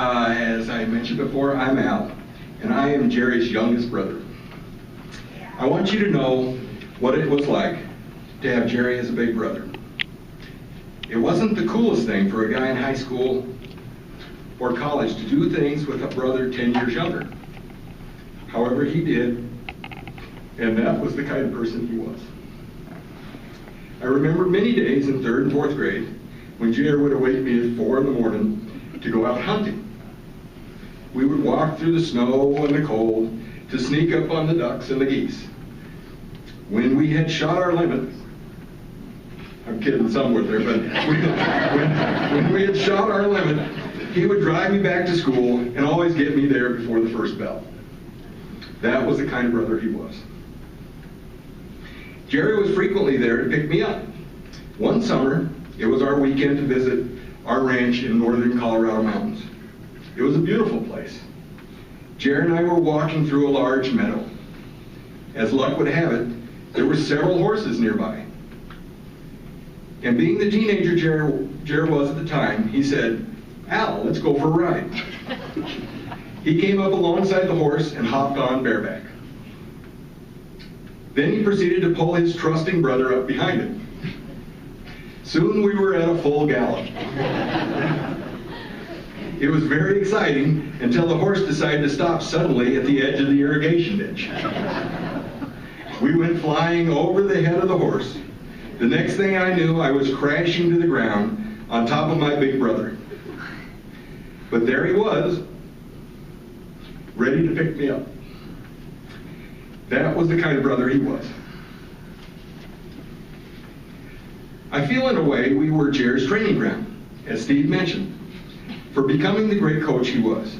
As I mentioned before, I'm Al, and I am Jerry's youngest brother. I want you to know what it was like to have Jerry as a big brother. It wasn't the coolest thing for a guy in high school or college to do things with a brother 10 years younger. However, he did, and that was the kind of person he was. I remember many days in 3rd and 4th grade when Jerry would awake me at 4 in the morning to go out hunting. We would walk through the snow and the cold to sneak up on the ducks and the geese. When we had shot our limit, I'm kidding somewhere there, but when we had shot our limit, he would drive me back to school and always get me there before the first bell. That was the kind of brother he was. Jerry was frequently there to pick me up. One summer, it was our weekend to visit our ranch in northern Colorado mountains. It was a beautiful place. Jerry and I were walking through a large meadow. As luck would have it, there were several horses nearby. And being the teenager Jerry was at the time, he said, "Al, let's go for a ride." He came up alongside the horse and hopped on bareback. Then he proceeded to pull his trusting brother up behind him. Soon we were at a full gallop. It was very exciting until the horse decided to stop suddenly at the edge of the irrigation ditch. We went flying over the head of the horse. The next thing I knew, I was crashing to the ground on top of my big brother. But there he was, ready to pick me up. That was the kind of brother he was. I feel in a way we were Jerry's training ground, as Steve mentioned, for becoming the great coach he was.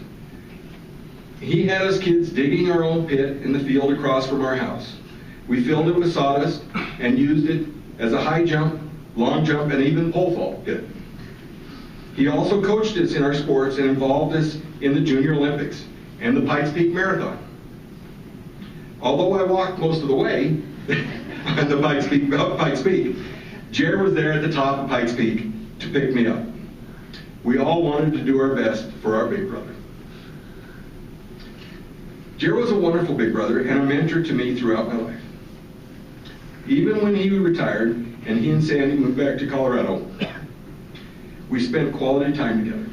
He had us kids digging our own pit in the field across from our house. We filled it with sawdust and used it as a high jump, long jump, and even pole vault pit. He also coached us in our sports and involved us in the Junior Olympics and the Pikes Peak Marathon. Although I walked most of the way on the Pikes Peak, Jerry was there at the top of Pikes Peak to pick me up. We all wanted to do our best for our big brother. Jerry was a wonderful big brother and a mentor to me throughout my life. Even when he retired and he and Sandy moved back to Colorado, we spent quality time together.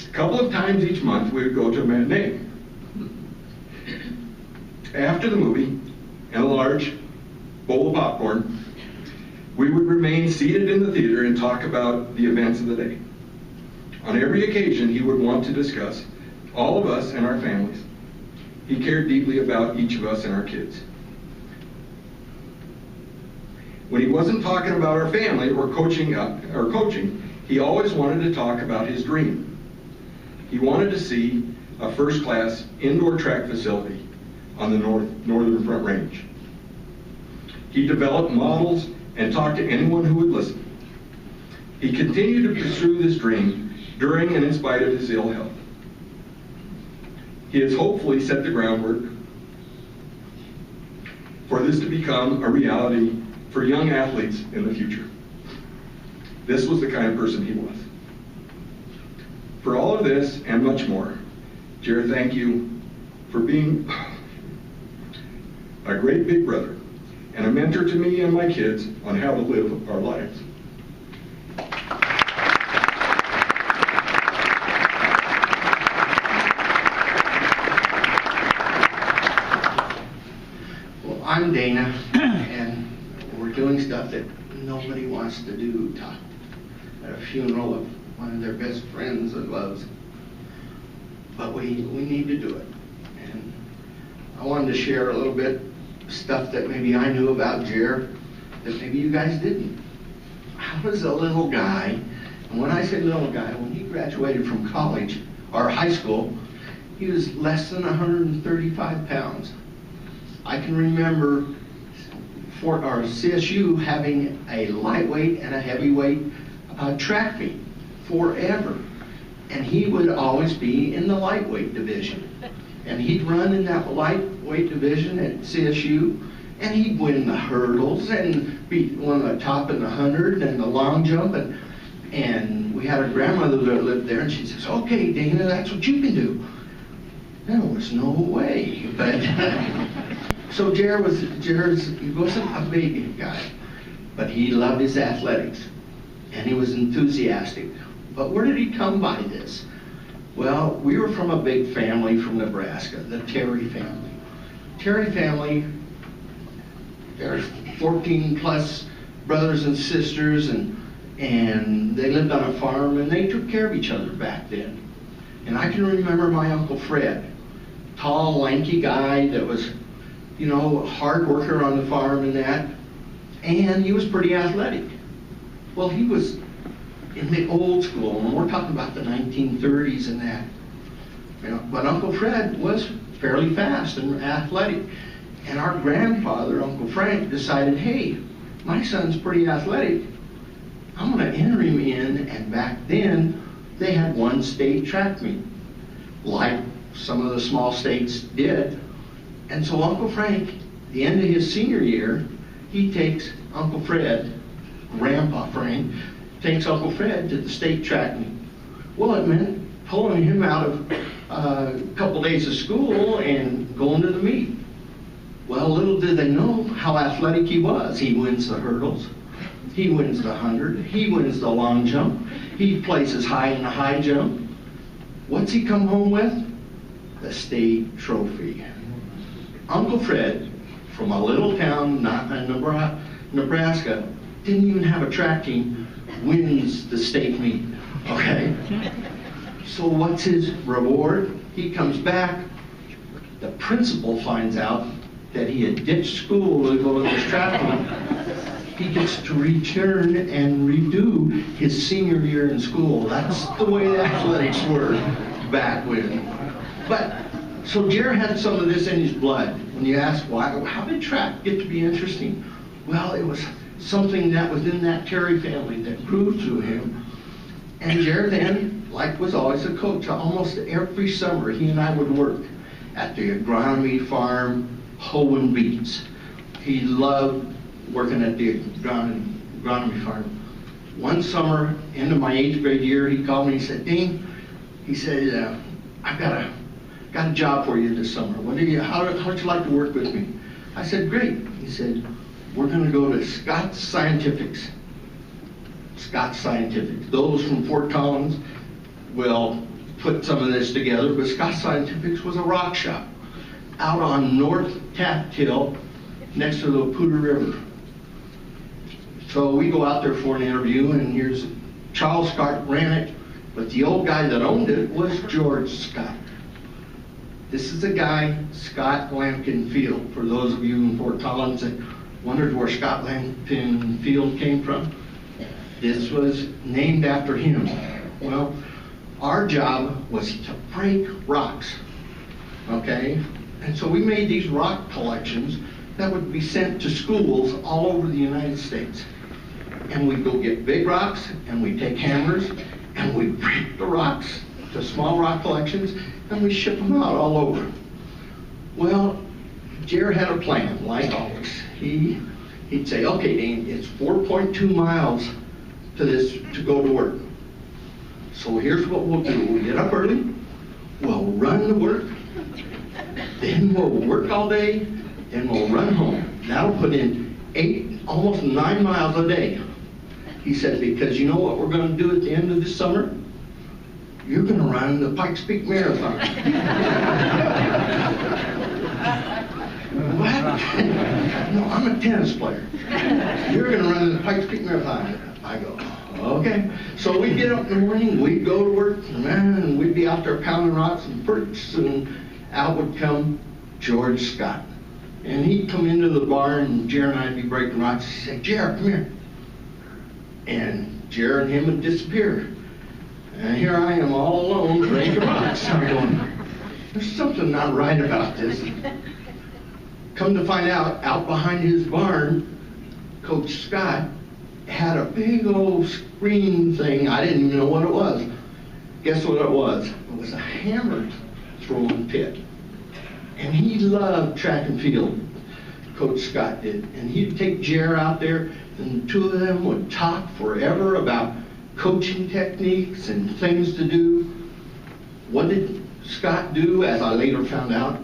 A couple of times each month we would go to a matinee. After the movie and a large bowl of popcorn, we would remain seated in the theater and talk about the events of the day. On every occasion, he would want to discuss all of us and our families. He cared deeply about each of us and our kids. When he wasn't talking about our family or coaching, he always wanted to talk about his dream. He wanted to see a first-class indoor track facility on the northern Front Range. He developed models and talked to anyone who would listen. He continued to pursue this dream during and in spite of his ill health. He has hopefully set the groundwork for this to become a reality for young athletes in the future. This was the kind of person he was. For all of this and much more, Jerry, thank you for being a great big brother and a mentor to me and my kids on how to live our lives. Well, I'm Dana, and we're doing stuff that nobody wants to do, at a funeral of one of their best friends and loves. But we need to do it. And I wanted to share a little bit of stuff that maybe I knew about Jer that maybe you guys didn't. I was a little guy, and when I say little guy, when he graduated from college, or high school, he was less than 135 pounds. I can remember for our CSU having a lightweight and a heavyweight track meet forever. And he would always be in the lightweight division. And he'd run in that lightweight division at CSU, and he'd win the hurdles and be one of the top in the 100 and the long jump. And And we had a grandmother that lived there, and she says, "Okay, Dana, that's what you can do." There was no way, but so Jared he wasn't a big guy, but he loved his athletics, and he was enthusiastic. But where did he come by this? Well, we were from a big family from Nebraska, the Terry family. Terry family, there's 14 plus brothers and sisters, and they lived on a farm, and they took care of each other back then. And I can remember my Uncle Fred, tall, lanky guy that was, you know, a hard worker on the farm and that, and he was pretty athletic. Well, he was in the old school, and we're talking about the 1930s and that. You know, but Uncle Fred was fairly fast and athletic. And our grandfather, Uncle Frank, decided, hey, my son's pretty athletic. I'm going to enter him in, and back then, they had one state track meet, like some of the small states did. And so Uncle Frank, the end of his senior year, he takes Uncle Fred, Grandpa Frank, takes Uncle Fred to the state track meet. Well, it meant pulling him out of a couple days of school and going to the meet. Well, little did they know how athletic he was. He wins the hurdles. He wins the 100. He wins the long jump. He places high in the high jump. What's he come home with? The state trophy. Uncle Fred, from a little town not in Nebraska, didn't even have a track team, wins the state meet. Okay? So what's his reward? He comes back. The principal finds out that he had ditched school to go to this track meet. He gets to return and redo his senior year in school. That's the way the athletics were back when. But, so Jared had some of this in his blood. When you ask why, how did track get to be interesting? Well, it was something that was in that Terry family that grew through him. And Jared then, like was always a coach, almost every summer he and I would work at the agronomy farm, hoeing beets. He loved working at the agronomy farm. One summer, into my 8th grade year, he called me and he said, "Dean," he said, "I've got a job for you this summer. How'd you like to work with me?" I said, "Great." He said, "We're going to go to Scott's Scientifics." Scott's Scientifics. Those from Fort Collins will put some of this together, but Scott's Scientifics was a rock shop out on North Taft Hill next to the Poudre River. So we go out there for an interview, and here's Charles Scott ran it, but the old guy that owned it was George Scott. This is the guy, Scott Lampkin Field, for those of you in Fort Collins that wondered where Scott Lampkin Field came from. This was named after him. Well, our job was to break rocks, okay? And so we made these rock collections that would be sent to schools all over the United States. And we'd go get big rocks, and we'd take hammers, and we'd break the rocks to small rock collections, and we ship them out all over. Well, Jared had a plan, like always. He'd say, "Okay, Dean, it's 4.2 miles to go to work. So here's what we'll do. We'll get up early, we'll run to work, then we'll work all day, then we'll run home. That'll put in 8, almost 9 miles a day." He said, "Because you know what we're going to do at the end of this summer? You're going to run the Pikes Peak Marathon." What? "No, I'm a tennis player. You're going to run the Pikes Peak Marathon." I go, "Okay." So we'd get up in the morning, we'd go to work, and we'd be out there pounding rocks, and pretty soon out would come George Scott. And he'd come into the barn, and Jared and I'd be breaking rocks. He'd say, "Jared, come here." And Jared and him would disappear. And here I am all alone breaking rocks. I'm going, there's something not right about this. Come to find out behind his barn, Coach Scott had a big old screen thing. I didn't even know what it was. Guess what it was? It was a hammer throwing pit. And he loved track and field, Coach Scott did. And he'd take Jer out there, and the two of them would talk forever about coaching techniques and things to do. What did Scott do, as I later found out?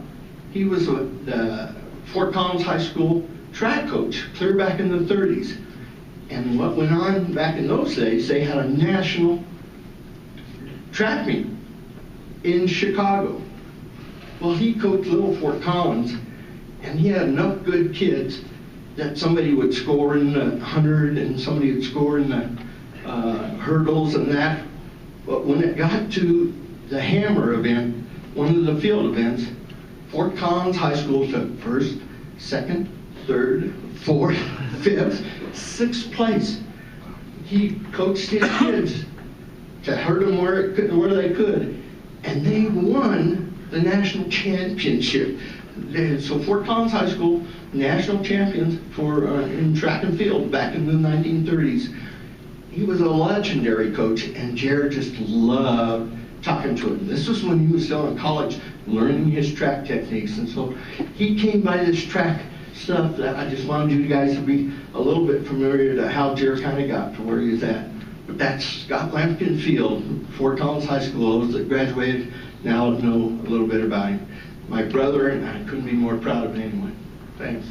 He was the Fort Collins High School track coach, clear back in the 30s. And what went on back in those days, they had a national track meet in Chicago. Well, he coached little Fort Collins, and he had enough good kids that somebody would score in the 100 and somebody would score in the hurdles and that. But when it got to the Hammer event, one of the field events, Fort Collins High School took first, second, third, fourth, fifth, sixth place. He coached his kids to hurt them where they could, and they won the national championship. So Fort Collins High School, national champions for in track and field back in the 1930s. He was a legendary coach, and Jared just loved talking to him. This was when he was still in college, learning his track techniques, and so he came by this track stuff that I just wanted you guys to be a little bit familiar to how Jared kind of got to where he was at. But that's Scott Lampkin Field, Fort Collins High School. Those that graduated now know a little bit about him. My brother, and I couldn't be more proud of anyone. Thanks.